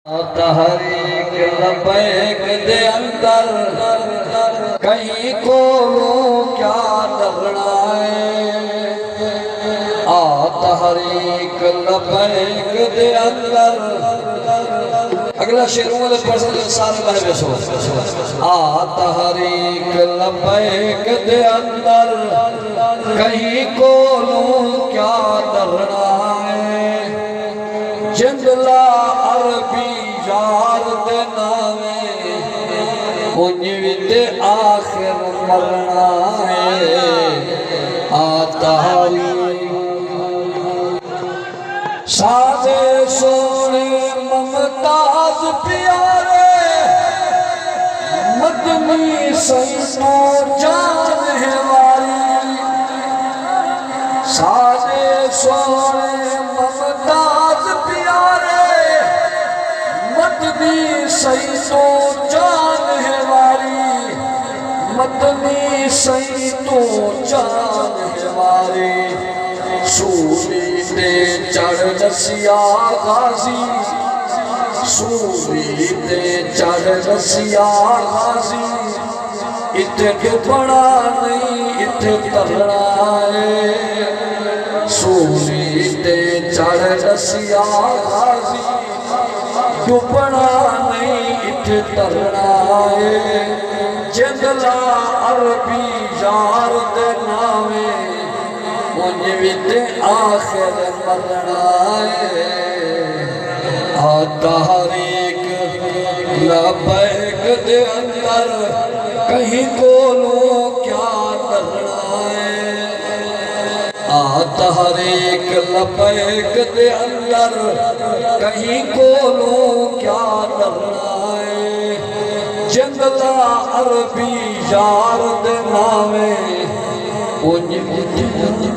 تحریک لبیک دے اندر کہیں کو کیا لگنا ہے تحریک لبیک دے اندر اگلا شیروں دے پرسن سارے بہوے سو تحریک لبیک دے اندر کہیں کو کیا لگنا ہے جندلا عربی یار دے نامے انجویتے آخر مرنا ہے تحریک سادے سونے ممتاز پیارے مدنی سنو جان ہے والی سادے سونے ممتاز پیارے مدنی سنو جان ہے والی مدنی سنو جان ہے والی سوری تے چڑھ رسیا غازی سوری تے چڑھ رسیا غازی اتھے ڈبڑا نہیں اتھے ترنا ہے سوری تے چڑھ رسیا غازی ڈبڑا نہیں اتھے ترنا ہے جندلا عربی یار دے نامے منجویتے آخر مرنا ہے تحریک لبیک دے اندر کہیں کولوں کیا کرنا ہے تحریک لبیک دے اندر کہیں کولوں کیا کرنا ہے جندلا عربی یار دے نامے منجویتے